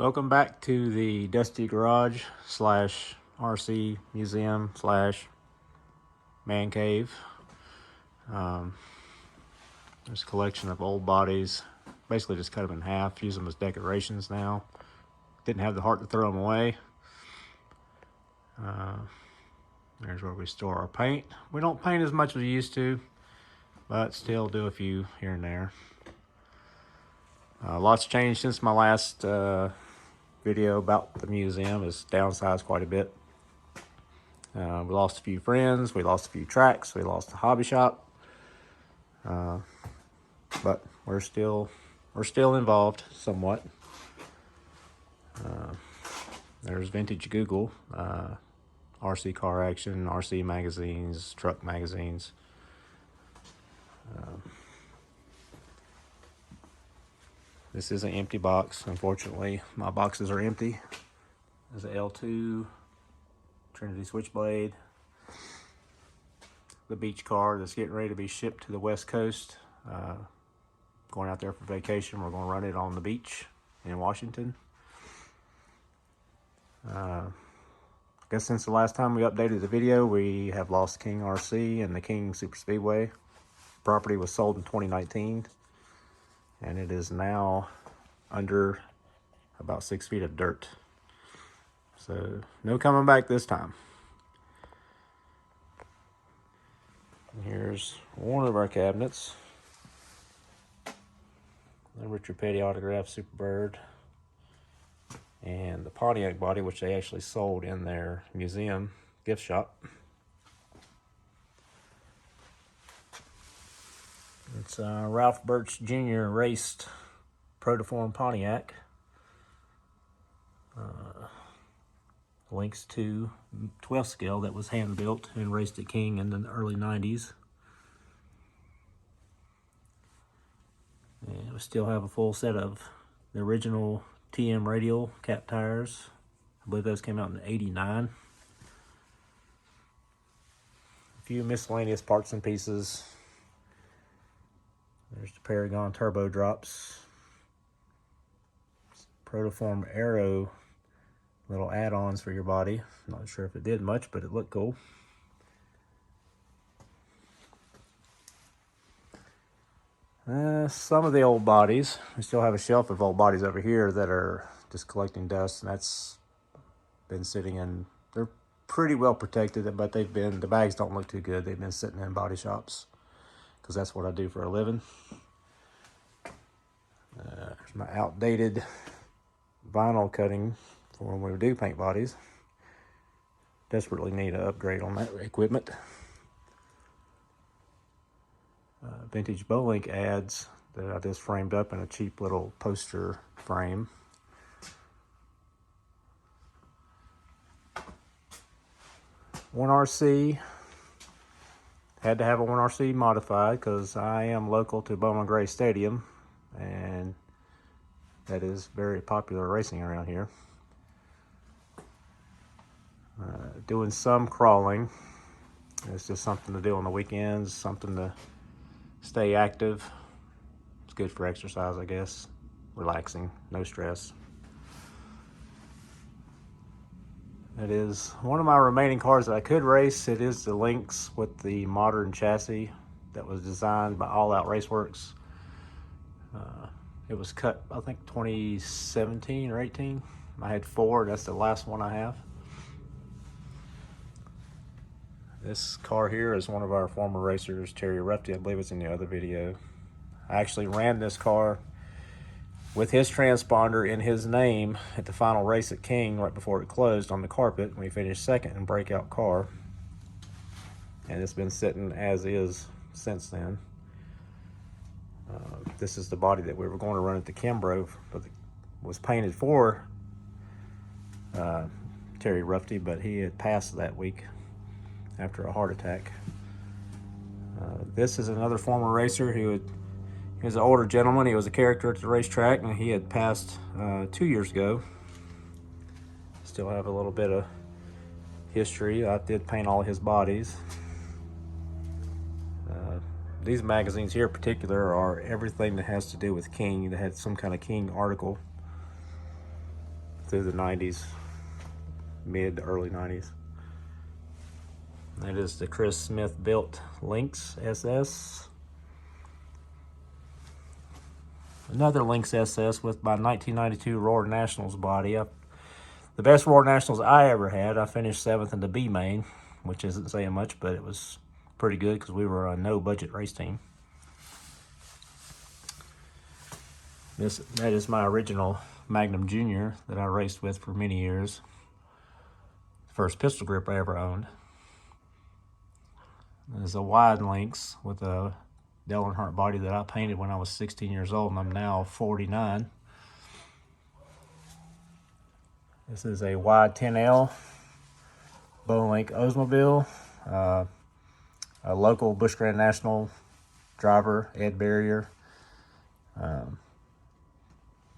Welcome back to the Dusty Garage slash RC Museum slash Man Cave. There's a collection of old bodies. Basically just cut them in half, use them as decorations now. Didn't have the heart to throw them away. There's where we store our paint. We don't paint as much as we used to, but still do a few here and there. Lots changed since my last video about the museum. It's downsized quite a bit. We lost a few friends, we lost a few tracks, we lost the hobby shop, but we're still involved somewhat. There's Vintage Google, RC Car Action, RC magazines, truck magazines. This is an empty box. Unfortunately, my boxes are empty. There's an L2 Trinity Switchblade. The beach car that's getting ready to be shipped to the West Coast. Going out there for vacation. We're going to run it on the beach in Washington. I guess since the last time we updated the video, we have lost King RC and the King Super Speedway. Property was sold in 2019. And it is now under about 6 feet of dirt. So no coming back this time. And here's one of our cabinets. The Richard Petty autographed Superbird. And the Pontiac body, which they actually sold in their museum gift shop. It's Ralph Birch Jr. raced Protoform Pontiac. Links to 12th scale that was hand built and raced at King in the early 90s. And we still have a full set of the original TM radial cap tires. I believe those came out in '89. A few miscellaneous parts and pieces. There's the Paragon turbo drops. Protoform Aero little add-ons for your body. Not sure if it did much, but it looked cool. Some of the old bodies. We still have a shelf of old bodies over here that are just collecting dust, and that's been sitting in. They're pretty well protected, but the bags don't look too good. They've been sitting in body shops because that's what I do for a living. There's my outdated vinyl cutting for when we do paint bodies. Desperately need an upgrade on that equipment. Vintage Bowlink ads that I just framed up in a cheap little poster frame. One RC. Had to have a 1RC modified because I am local to Bowman Gray Stadium, and that is very popular racing around here. Doing some crawling. It's just something to do on the weekends, something to stay active. It's good for exercise, I guess. Relaxing, no stress. It is one of my remaining cars that I could race. It is the Lynx with the modern chassis that was designed by All Out Raceworks. It was cut, I think, 2017 or 18. I had 4. That's the last one I have. This car here is one of our former racers, Terry Ruffty. I believe it's in the other video. I actually ran this car with his transponder in his name at the final race at King right before it closed on the carpet. We finished second in breakout car. And it's been sitting as is since then. This is the body that we were going to run at the Kimbrough, but it was painted for Terry Ruffty, but he had passed that week after a heart attack. This is another former racer he was an older gentleman. He was a character at the racetrack, and he had passed 2 years ago. Still have a little bit of history. I did paint all of his bodies. These magazines here in particular are everything that has to do with King. They had some kind of King article. through the 90s, mid to early 90s. That is the Chris Smith built Lynx SS. Another Lynx SS with my 1992 Roar Nationals body. The best Roar Nationals I ever had. I finished 7th in the B main, which isn't saying much, but it was pretty good because we were a no budget race team. That is my original Magnum Junior that I raced with for many years. First pistol grip I ever owned. There's a wide Lynx with a Dale Earnhardt body that I painted when I was 16 years old, and I'm now 49. This is a wide 10L Bowlink Oldsmobile. A local Busch Grand National driver, Ed Barrier,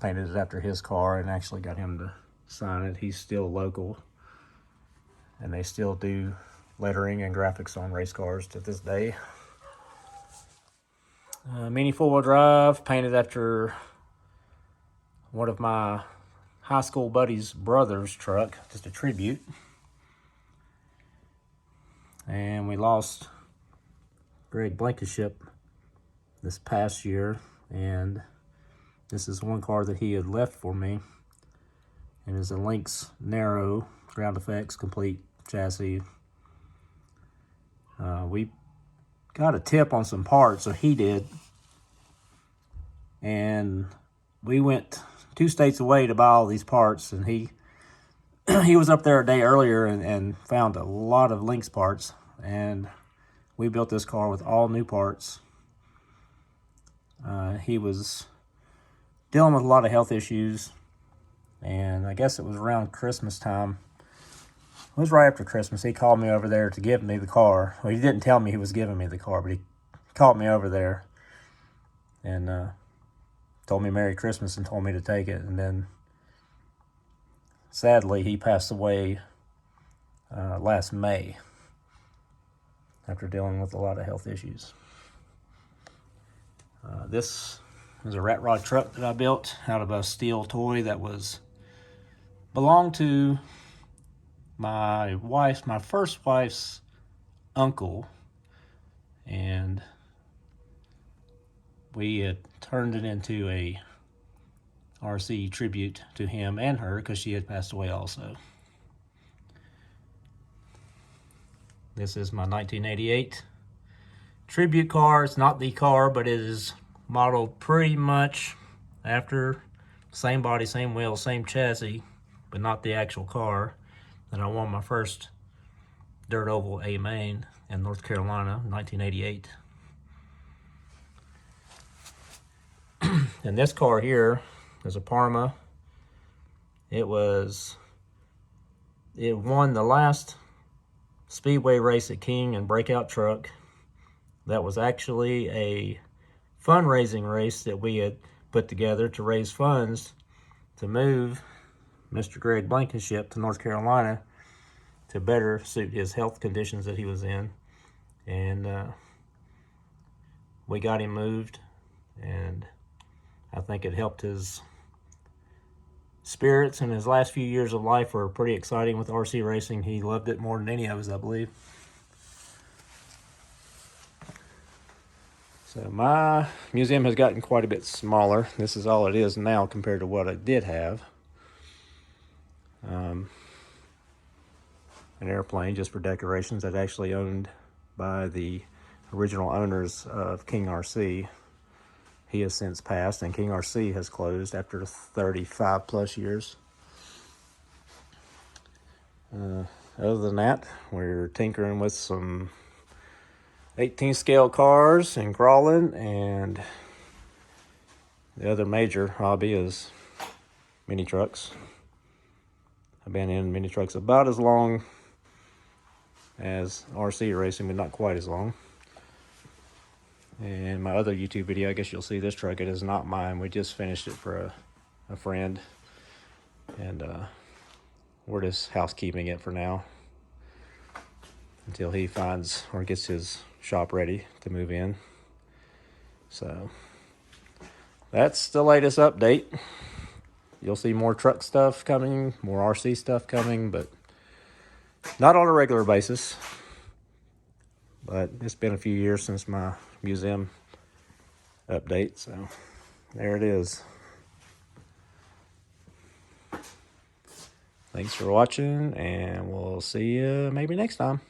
painted it after his car and actually got him to sign it. He's still local, and they still do lettering and graphics on race cars to this day. Mini 4-wheel drive, painted after one of my high school buddy's brother's truck, just a tribute. And we lost Greg Blankenship this past year, and this is one car that he had left for me. It is a Lynx Narrow ground effects complete chassis. We got a tip on some parts, or he did, and we went 2 states away to buy all these parts, and he was up there a day earlier and found a lot of Lynx parts, and we built this car with all new parts. He was dealing with a lot of health issues, and I guess it was around Christmas time. It was right after Christmas. He called me over there to give me the car. Well, he didn't tell me he was giving me the car, but he called me over there and told me Merry Christmas and told me to take it. And then, sadly, he passed away last May after dealing with a lot of health issues. This is a rat rod truck that I built out of a steel toy that belonged to my first wife's uncle, and we had turned it into a RC tribute to him and her because she had passed away also. This is my 1988 tribute car. It's not the car, but it is modeled pretty much after, same body, same wheel, same chassis, but not the actual car. And I won my first dirt oval A main in North Carolina in 1988. And this car here is a Parma. It won the last speedway race at King and breakout truck. That was actually a fundraising race that we had put together to raise funds to move Mr. Greg Blankenship to North Carolina to better suit his health conditions that he was in. And we got him moved, and I think it helped his spirits, and his last few years of life were pretty exciting with RC racing. He loved it more than any of us, I believe. So my museum has gotten quite a bit smaller. This is all it is now compared to what I did have. An airplane just for decorations that actually owned by the original owners of King RC. He has since passed, and King RC has closed after 35 plus years. Other than that, we're tinkering with some 18 scale cars and crawling, and the other major hobby is mini trucks. I've been in mini trucks about as long as RC racing, but not quite as long. And my other YouTube video, I guess you'll see this truck. It is not mine. We just finished it for a friend, and we're just housekeeping it for now until he finds or gets his shop ready to move in. So that's the latest update. you'll see more truck stuff coming, more RC stuff coming, but not on a regular basis. But it's been a few years since my museum update, so there it is. Thanks for watching, and we'll see you maybe next time.